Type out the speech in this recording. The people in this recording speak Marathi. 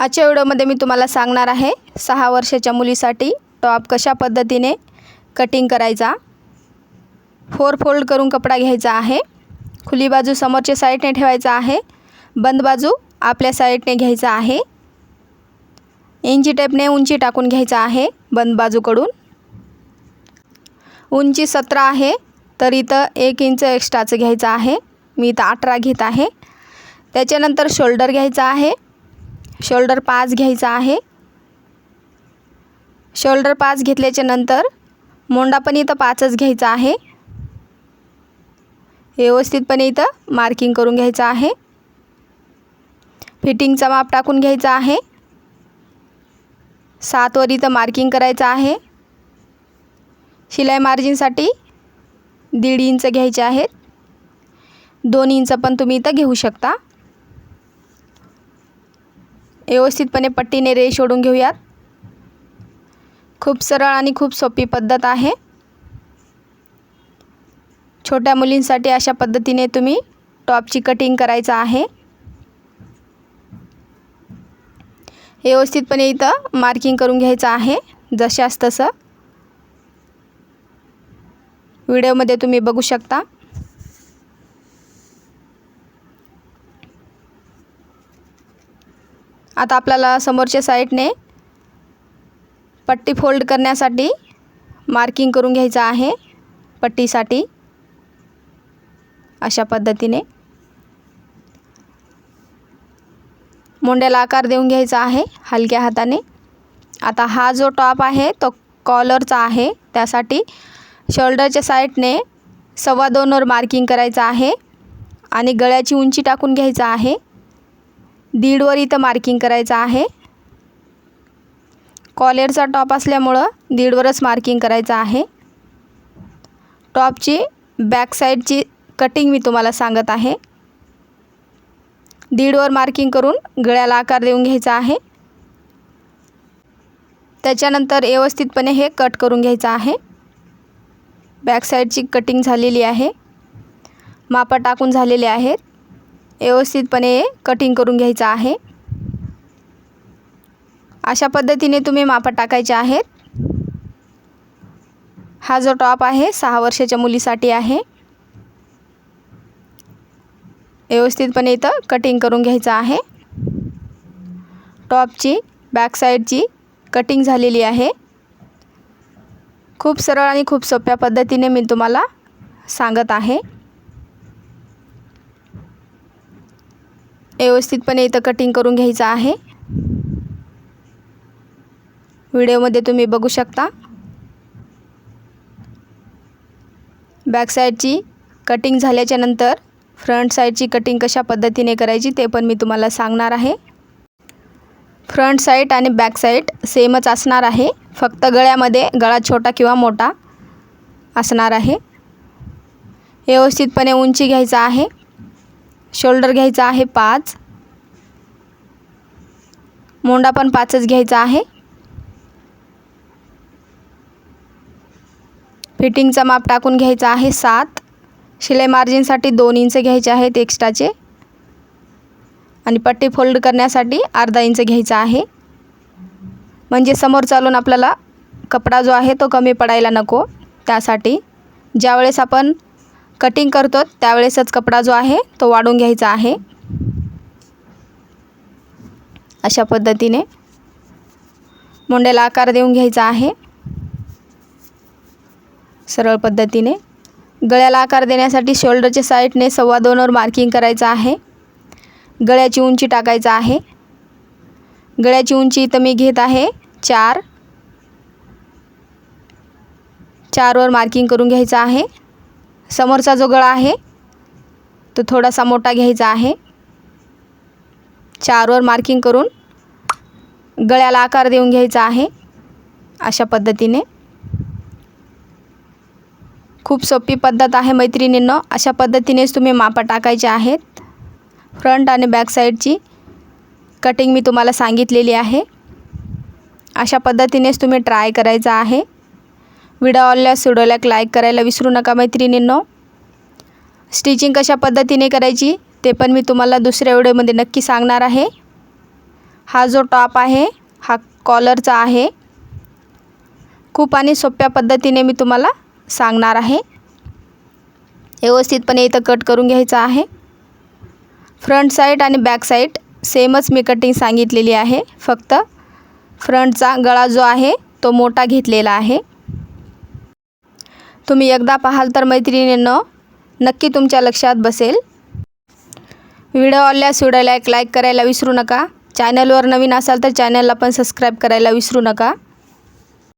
आजच्या व्हिडिओमध्ये मी तुम्हाला सांगणार आहे 6 वर्षाच्या मुलीसाठी टॉप कशा पद्धतीने कटिंग करायचा। 4 फोल्ड करून कपडा घ्यायचा आहे। खुली बाजू समोरच्या साईडने ठेवायचा आहे, बंद बाजू आपल्या साईडने घ्यायचा आहे। इंची टेपने उंची टाकून घ्यायचा आहे बंद बाजूकडून। उंची 17 आहे तर इथं 1 इंच एक्स्ट्राचं घ्यायचं आहे। मी इथं 18 घेत आहे। त्याच्यानंतर शोल्डर घ्यायचा आहे। शोल्डर 5 घ्यायचा आहे। शोल्डर 5 घेतल्याच्या नंतर मोंडा पण इथं 5च घ्यायचा आहे। व्यवस्थितपणे इथं मार्किंग करून घ्यायचं आहे। फिटिंगचा माप टाकून घ्यायचा आहे। 7 वर इथं मार्किंग करायचं आहे। शिलाई मार्जिनसाठी 1.5 इंच घ्यायचे आहेत। 2 इंच पण तुम्ही इथं घेऊ शकता। व्यवस्थितपणे पट्टीने रेष ओढून घेऊयात। खूप सरळ आणि खूप सोपी पद्धत आहे। छोट्या मुलींसाठी अशा पद्धतीने तुम्ही टॉपची कटिंग करायचं आहे। व्यवस्थितपणे इथं मार्किंग करून घ्यायचं आहे जशास तसं। व्हिडिओमध्ये तुम्ही बघू शकता। आता आपल्याला समोरच्या साईडने पट्टी फोल्ड करण्यासाठी मार्किंग करून घ्यायचं आहे। पट्टीसाठी अशा पद्धतीने मोंड्याला आकार देऊन घ्यायचा आहे हलक्या हाताने। आता हा जो टॉप आहे तो कॉलरचा आहे, त्यासाठी शोल्डरच्या साईडने 2.25 वर मार्किंग करायचं आहे आणि गळ्याची उंची टाकून घ्यायचं आहे। 1.5 वर इथं मार्किंग करायचं आहे। कॉलरचा टॉप असल्यामुळं 1.5 वरच मार्किंग करायचं आहे। टॉपची बॅक साईडची कटिंग मी तुम्हाला सांगत आहे। 1.5 वर मार्किंग करून गळ्याला आकार देऊन घ्यायचा आहे। त्याच्यानंतर व्यवस्थितपणे हे कट करून घ्यायचं आहे। बॅक साईडची कटिंग झालेली आहे, मापा टाकून झालेले आहेत। व्यवस्थितपणे कटिंग करून घ्यायचं आहे। अशा पद्धतीने तुम्ही मापा टाकायचे आहेत। हा जो टॉप आहे 6 वर्षाच्या मुलीसाठी आहे। व्यवस्थितपणे इथं कटिंग करून घ्यायचं आहे। टॉपची बॅक साईडची कटिंग झालेली आहे। खूप सरळ आणि खूप सोप्या पद्धतीने मी तुम्हाला सांगत आहे। व्यवस्थितपणे इथं कटिंग करून घ्यायचं आहे। व्हिडिओमध्ये तुम्ही बघू शकता। बॅक साईडची कटिंग झाल्याच्या नंतर फ्रंट साईडची कटिंग कशा पद्धतीने करायची ते पण मी तुम्हाला सांगणार आहे। फ्रंट साईड आणि बॅक साईड सेमच असणार आहे, फक्त गळ्यामध्ये गळा छोटा किंवा मोठा असणार आहे। व्यवस्थितपणे उंची घ्यायचा आहे। शोल्डर घ्यायचा आहे 5, मोंडा पण 5च घ्यायचा आहे। फिटिंगचा माप टाकून घ्यायचा आहे 7। शिलाई मार्जिनसाठी 2 इंच घ्यायचे आहेत एक्स्ट्राचे आणि पट्टी फोल्ड करण्यासाठी 1/2 इंच घ्यायचा आहे, म्हणजे समोर चालून आपल्याला कपडा जो आहे तो कमी पडायला नको। त्यासाठी ज्यावेळेस आपण कटिंग करतो त्यावेळेसच कपडा जो आहे तो वाढून घ्यायचा आहे। अशा पद्धतीने मोंड्याला आकार देऊन घ्यायचा आहे सरळ पद्धतीने। गळ्याला आकार देण्यासाठी शोल्डरच्या साईडने 2.25 वर मार्किंग करायचं आहे। गळ्याची उंची टाकायचं आहे। गळ्याची उंची इथं मी घेत आहे 4 वर मार्किंग करून घ्यायचं आहे। समोरचा जो गळा आहे तो थोडासा मोठा घ्यायचा आहे। 4 वर मार्किंग करून गळ्याला आकार देऊन घ्यायचा आहे अशा पद्धतीने। खूप सोपी पद्धत आहे मैत्रिणींनो, अशा पद्धतीनेच तुम्ही मापा टाकायचे आहेत। फ्रंट आणि बॅक साईडची कटिंग मी तुम्हाला सांगितलेली आहे। अशा पद्धतीनेच तुम्ही ट्राय करायचं आहे। व्हिडिओ आवडल्यास व्हिडिओला लाईक करायला विसरू नका मैत्रिणींनो। स्टिचिंग कशा पद्धतीने करायची ते पण मी तुम्हाला दुसऱ्या व्हिडिओमध्ये नक्की सांगणार आहे। हा जो टॉप आहे हा कॉलरचा आहे. खूप आणि सोप्या पद्धतीने मी तुम्हाला सांगणार आहे. व्यवस्थितपणे इथं कट करून घ्यायचा आहे. फ्रंट साईड आणि बॅक साईड सेमच मी कटिंग सांगितलेली आहे. फक्त फ्रंटचा गळा जो आहे तो मोठा घेतलेला आहे. तुम्ही एकदा पाहाल तर मैत्रिणींनो नक्की तुमच्या लक्षात बसेल. व्हिडिओ आवडल्यास व्हिडिओला एक लाईक करायला विसरू नका. चॅनलवर नवीन असाल तर चॅनलला पण सबस्क्राईब करायला विसरू नका.